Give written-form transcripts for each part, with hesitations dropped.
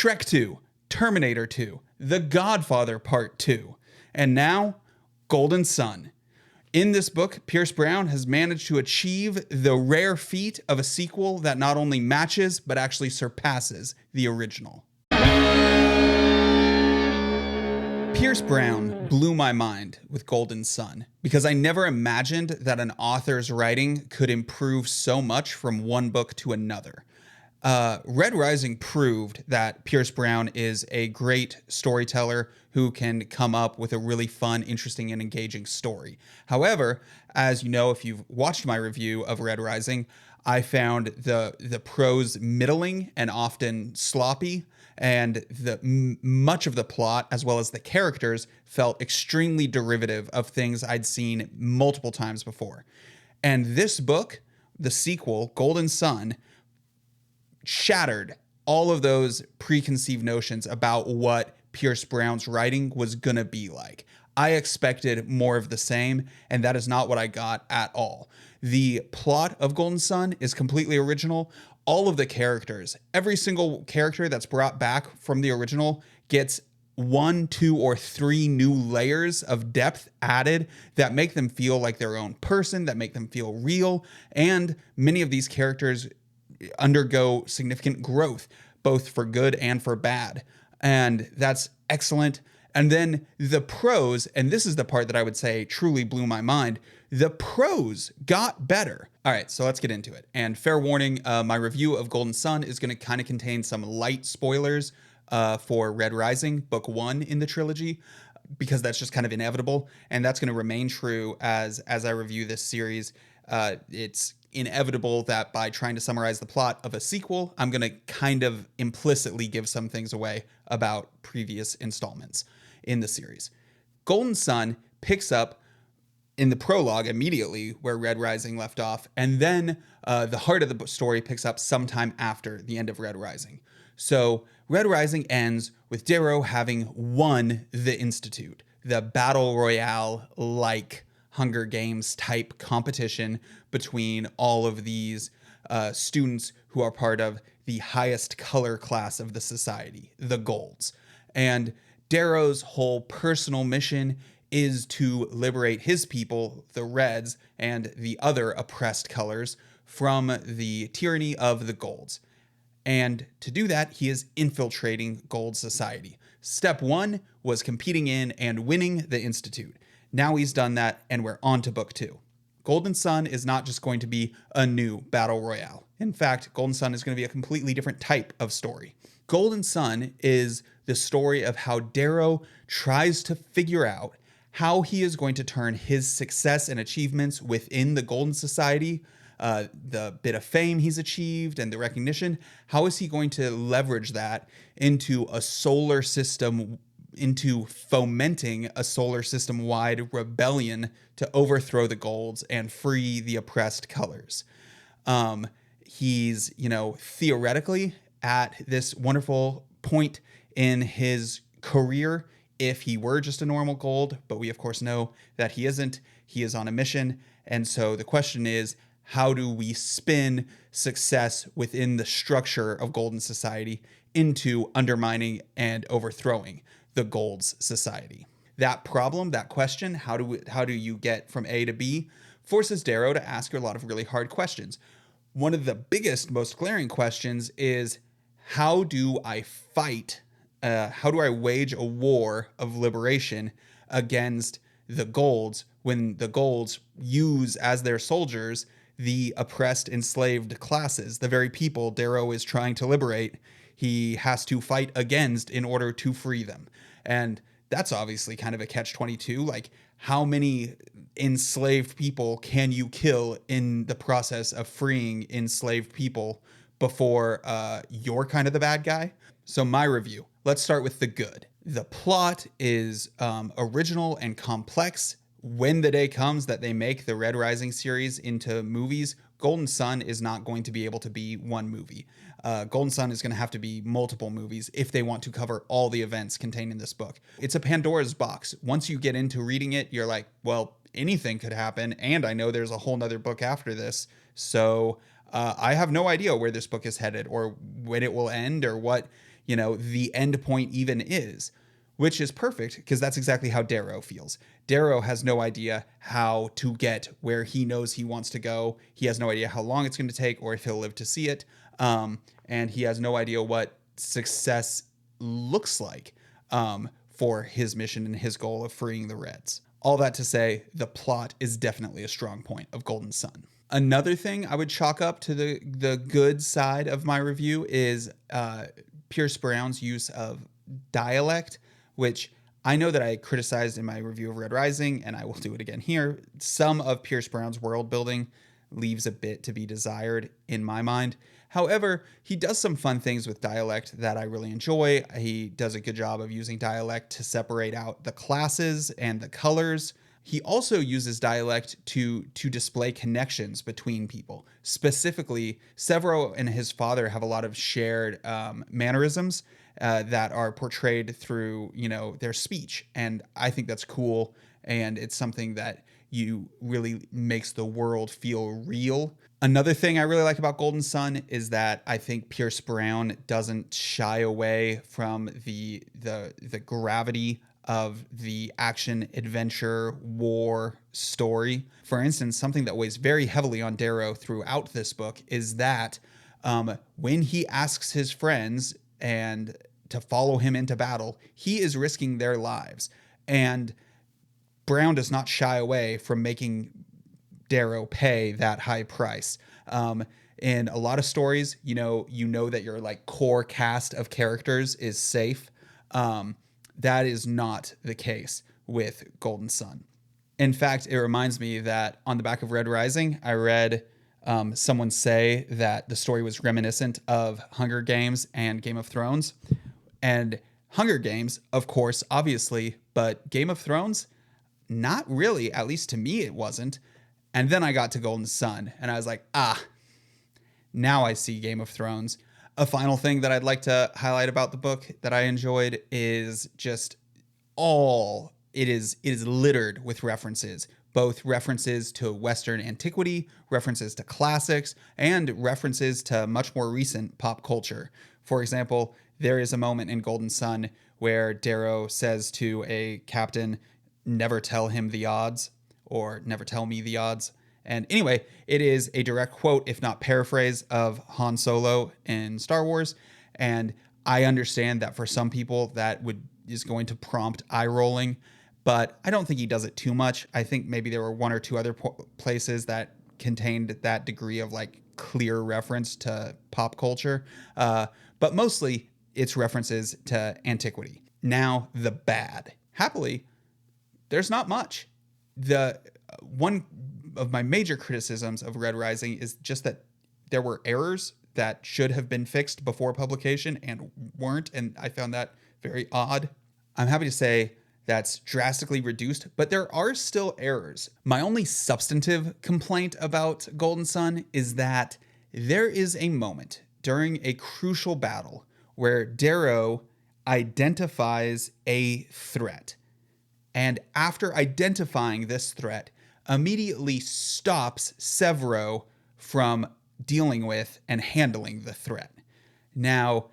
Shrek 2, Terminator 2, The Godfather Part 2, and now Golden Sun. In this book, Pierce Brown has managed to achieve the rare feat of a sequel that not only matches, but actually surpasses the original. Pierce Brown blew my mind with Golden Sun because I never imagined that an author's writing could improve so much from one book to another. Red Rising proved that Pierce Brown is a great storyteller who can come up with a really fun, interesting, and engaging story. However, as you know, if you've watched my review of Red Rising, I found the prose middling and often sloppy, and much of the plot, as well as the characters, felt extremely derivative of things I'd seen multiple times before. And this book, the sequel, Golden Sun, shattered all of those preconceived notions about what Pierce Brown's writing was going to be like. I expected more of the same, and that is not what I got at all. The plot of Golden Sun is completely original. All of the characters, every single character that's brought back from the original gets 1, 2, or 3 new layers of depth added that make them feel like their own person, that make them feel real. And many of these characters undergo significant growth, both for good and for bad. And that's excellent. And then the prose, and this is the part that I would say truly blew my mind, the prose got better. All right, so let's get into it. And fair warning, my review of Golden Sun is going to kind of contain some light spoilers for Red Rising, book 1 in the trilogy, because that's just kind of inevitable. And that's going to remain true as I review this series. It's inevitable that by trying to summarize the plot of a sequel, I'm going to kind of implicitly give some things away about previous installments in the series. Golden Sun picks up in the prologue immediately where Red Rising left off, and then the heart of the story picks up sometime after the end of Red Rising. So Red Rising ends with Darrow having won the Institute, the battle royale-like Hunger Games type competition between all of these students who are part of the highest color class of the society, the Golds. And Darrow's whole personal mission is to liberate his people, the Reds, and the other oppressed colors from the tyranny of the Golds. And to do that, he is infiltrating Gold society. Step 1 was competing in and winning the Institute. Now he's done that, and we're on to book 2. Golden Sun is not just going to be a new battle royale. In fact, Golden Sun is going to be a completely different type of story. Golden Sun is the story of how Darrow tries to figure out how he is going to turn his success and achievements within the Golden Society, the bit of fame he's achieved and the recognition, how is he going to leverage that into a solar system, into fomenting a solar system-wide rebellion to overthrow the Golds and free the oppressed colors. He's, theoretically at this wonderful point in his career if he were just a normal Gold, but we of course know that he isn't. He is on a mission. And so the question is, how do we spin success within the structure of Golden Society into undermining and overthrowing the Gold's society? That problem, that question, how do you get from A to B, forces Darrow to ask a lot of really hard questions. One of the biggest, most glaring questions is, how do I fight? How do I wage a war of liberation against the Golds when the Golds use as their soldiers the oppressed, enslaved classes, the very people Darrow is trying to liberate? He has to fight against in order to free them. And that's obviously kind of a catch-22. Like, how many enslaved people can you kill in the process of freeing enslaved people before you're kind of the bad guy? So my review, let's start with the good. The plot is original and complex. When the day comes that they make the Red Rising series into movies, Golden Sun is not going to be able to be one movie. Golden Sun is going to have to be multiple movies if they want to cover all the events contained in this book. It's a Pandora's box. Once you get into reading it, you're like, well, anything could happen, and I know there's a whole nother book after this, so I have no idea where this book is headed or when it will end or what the end point even is, which is perfect because that's exactly how Darrow feels. Darrow has no idea how to get where he knows he wants to go. He has no idea how long it's going to take or if he'll live to see it. And he has no idea what success looks like for his mission and his goal of freeing the Reds. All that to say, the plot is definitely a strong point of Golden Sun. Another thing I would chalk up to the good side of my review is Pierce Brown's use of dialect, which I know that I criticized in my review of Red Rising, and I will do it again here. Some of Pierce Brown's world building leaves a bit to be desired in my mind. However, he does some fun things with dialect that I really enjoy. He does a good job of using dialect to separate out the classes and the colors. He also uses dialect to display connections between people. Specifically, Severo and his father have a lot of shared mannerisms that are portrayed through, their speech. And I think that's cool. And it's something that you really makes the world feel real. Another thing I really like about Golden Sun is that I think Pierce Brown doesn't shy away from the gravity of the action, adventure, war story. For instance, something that weighs very heavily on Darrow throughout this book is that when he asks his friends and to follow him into battle, he is risking their lives. And Brown does not shy away from making Darrow pay that high price. In a lot of stories, you know that your core cast of characters is safe. That is not the case with Golden Sun. In fact, it reminds me that on the back of Red Rising, I read someone say that the story was reminiscent of Hunger Games and Game of Thrones. And Hunger Games, of course, obviously, but Game of Thrones, not really. At least to me, it wasn't. And then I got to Golden Sun, and I was like, now I see Game of Thrones. A final thing that I'd like to highlight about the book that I enjoyed is just it is littered with references, both references to Western antiquity, references to classics, and references to much more recent pop culture. For example, there is a moment in Golden Sun where Darrow says to a captain, "Never tell him the odds," or "Never tell me the odds." And anyway, it is a direct quote, if not paraphrase, of Han Solo in Star Wars. And I understand that for some people that is going to prompt eye rolling, but I don't think he does it too much. I think maybe there were one or two other places that contained that degree of clear reference to pop culture. But mostly it's references to antiquity. Now, the bad. Happily, there's not much. The one of my major criticisms of Red Rising is just that there were errors that should have been fixed before publication and weren't, and I found that very odd. I'm happy to say that's drastically reduced, but there are still errors. My only substantive complaint about Golden Sun is that there is a moment during a crucial battle where Darrow identifies a threat. And after identifying this threat, immediately stops Severo from dealing with and handling the threat. Now,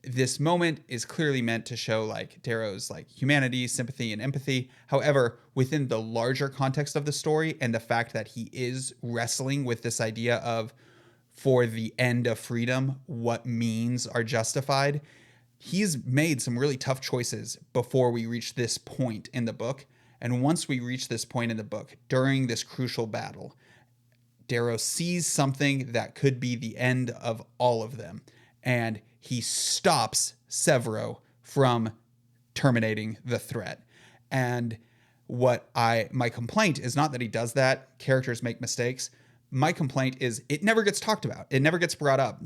this moment is clearly meant to show Darrow's humanity, sympathy, and empathy. However, within the larger context of the story and the fact that he is wrestling with this idea of, for the end of freedom, what means are justified, he's made some really tough choices before we reach this point in the book. And once we reach this point in the book, during this crucial battle, Darrow sees something that could be the end of all of them. And he stops Severo from terminating the threat. And my complaint is not that he does that. Characters make mistakes. My complaint is it never gets talked about. It never gets brought up.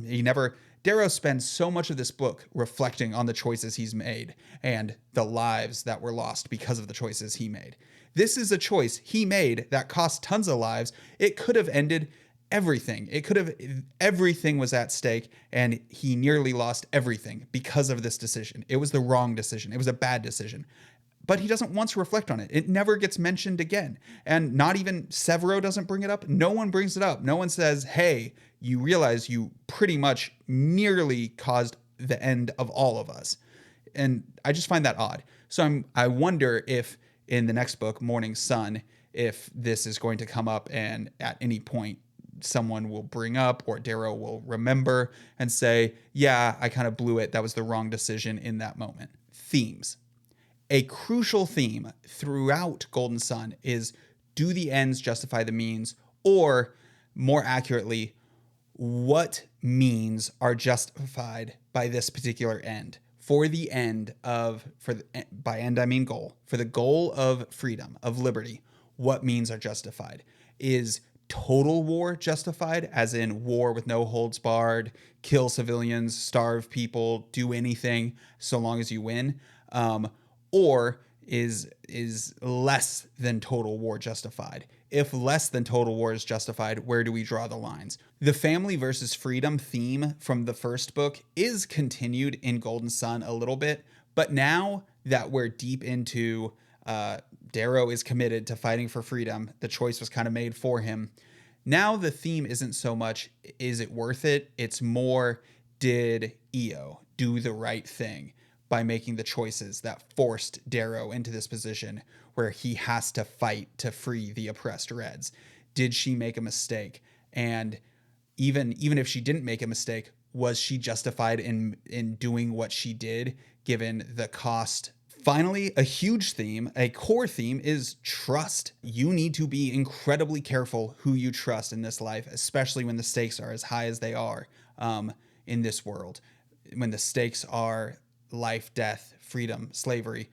Darrow spends so much of this book reflecting on the choices he's made and the lives that were lost because of the choices he made. This is a choice he made that cost tons of lives. It could have ended everything. Everything was at stake, and he nearly lost everything because of this decision. It was the wrong decision. It was a bad decision. But he doesn't once reflect on it. It never gets mentioned again. And not even Severo doesn't bring it up. No one brings it up. No one says, hey, you realize you pretty much nearly caused the end of all of us. And I just find that odd. So I wonder if in the next book, Morning Sun, if this is going to come up and at any point someone will bring up or Darrow will remember and say, yeah, I kind of blew it. That was the wrong decision in that moment. Themes. A crucial theme throughout Golden Sun is, do the ends justify the means? Or more accurately, what means are justified by this particular end? For the end of, by end I mean goal, for the goal of freedom, of liberty, what means are justified? Is total war justified, as in war with no holds barred, kill civilians, starve people, do anything so long as you win? Or is less than total war justified? If less than total war is justified, where do we draw the lines? The family versus freedom theme from the first book is continued in Golden Sun a little bit, but now that we're deep into Darrow is committed to fighting for freedom, the choice was kind of made for him. Now the theme isn't so much, is it worth it? It's more, did Io do the right thing by making the choices that forced Darrow into this position where he has to fight to free the oppressed Reds? Did she make a mistake? And even if she didn't make a mistake, was she justified in doing what she did given the cost? Finally, a huge theme, a core theme, is trust. You need to be incredibly careful who you trust in this life, especially when the stakes are as high as they are in this world. When the stakes are life, death, freedom, slavery,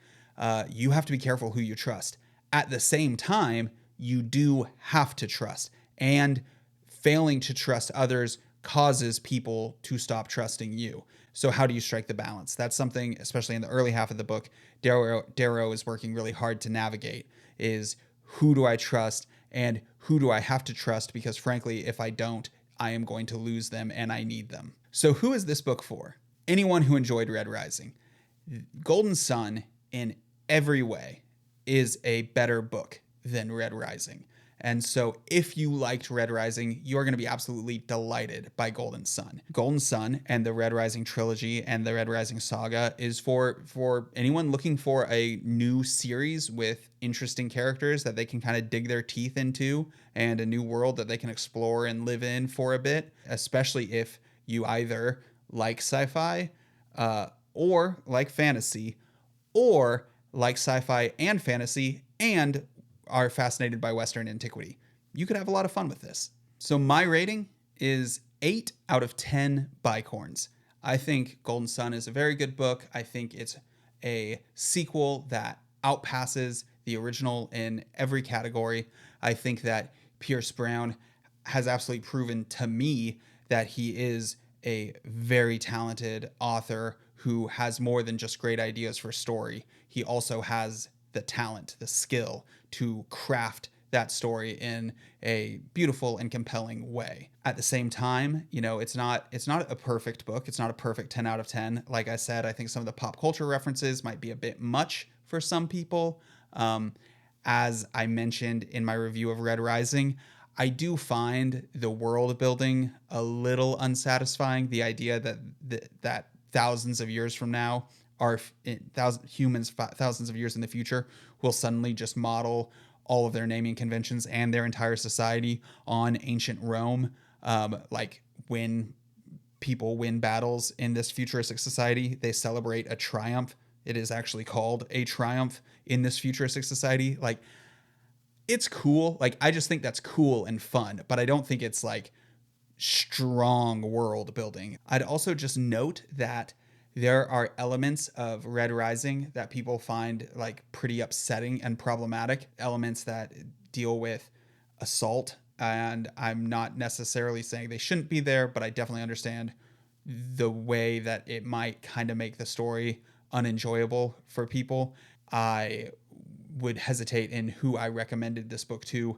you have to be careful who you trust. At the same time, you do have to trust. And failing to trust others causes people to stop trusting you. So how do you strike the balance? That's something, especially in the early half of the book, Darrow is working really hard to navigate, is who do I trust and who do I have to trust? Because frankly, if I don't, I am going to lose them and I need them. So who is this book for? Anyone who enjoyed Red Rising. Golden Sun, in every way, is a better book than Red Rising. And so if you liked Red Rising, you're going to be absolutely delighted by Golden Sun. Golden Sun and the Red Rising trilogy and the Red Rising saga is for anyone looking for a new series with interesting characters that they can kind of dig their teeth into and a new world that they can explore and live in for a bit, especially if you either like sci-fi or like fantasy, or like sci-fi and fantasy and are fascinated by Western antiquity. You could have a lot of fun with this. So my rating is 8 out of 10 bicorns. I think Golden Sun is a very good book. I think it's a sequel that outpasses the original in every category. I think that Pierce Brown has absolutely proven to me that he is a very talented author who has more than just great ideas for story. He also has the talent, the skill to craft that story in a beautiful and compelling way. At the same time, you know, it's not a perfect book. It's not a perfect 10 out of 10. Like I said, I think some of the pop culture references might be a bit much for some people. As I mentioned in my review of Red Rising, I do find the world building a little unsatisfying. The idea that thousands of years from now, thousands of years in the future, will suddenly just model all of their naming conventions and their entire society on ancient Rome. Like when people win battles in this futuristic society, they celebrate a triumph. It is actually called a triumph in this futuristic society. Like, it's cool. Like, I just think that's cool and fun, but I don't think it's like strong world building. I'd also just note that there are elements of Red Rising that people find like pretty upsetting and problematic, elements that deal with assault. And I'm not necessarily saying they shouldn't be there, but I definitely understand the way that it might kind of make the story unenjoyable for people. I would hesitate in who I recommended this book to,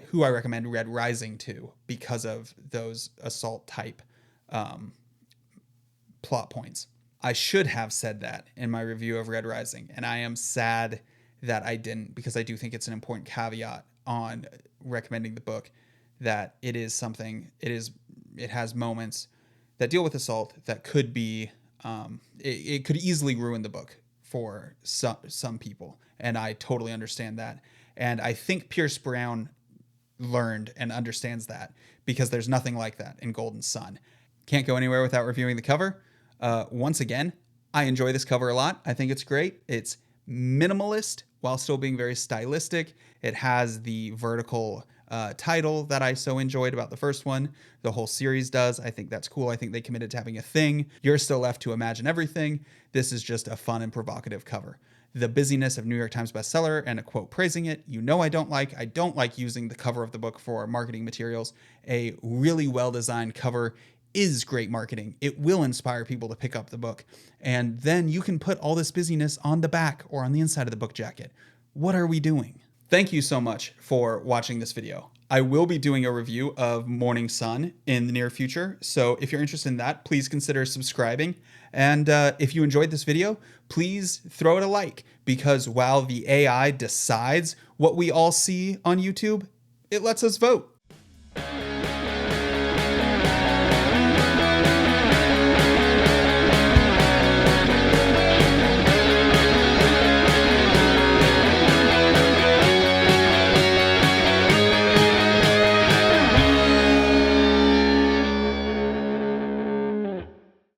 who I recommend Red Rising to, because of those assault type plot points. I should have said that in my review of Red Rising, and I am sad that I didn't, because I do think it's an important caveat on recommending the book, that it is something, it has moments that deal with assault that could be, it could easily ruin the book for some people. And I totally understand that. And I think Pierce Brown learned and understands that, because there's nothing like that in Golden Sun. Can't go anywhere without reviewing the cover. Once again, I enjoy this cover a lot. I think it's great. It's minimalist while still being very stylistic. It has the vertical title that I so enjoyed about the first one. The whole series does. I think that's cool. I think they committed to having a thing. You're still left to imagine everything. This is just a fun and provocative cover. The busyness of New York Times bestseller and a quote praising it, I don't like. I don't like using the cover of the book for marketing materials. A really well-designed cover is great marketing. It will inspire people to pick up the book. And then you can put all this busyness on the back or on the inside of the book jacket. What are we doing? Thank you so much for watching this video. I will be doing a review of Morning Sun in the near future. So if you're interested in that, please consider subscribing. And if you enjoyed this video, please throw it a like, because while the AI decides what we all see on YouTube, it lets us vote.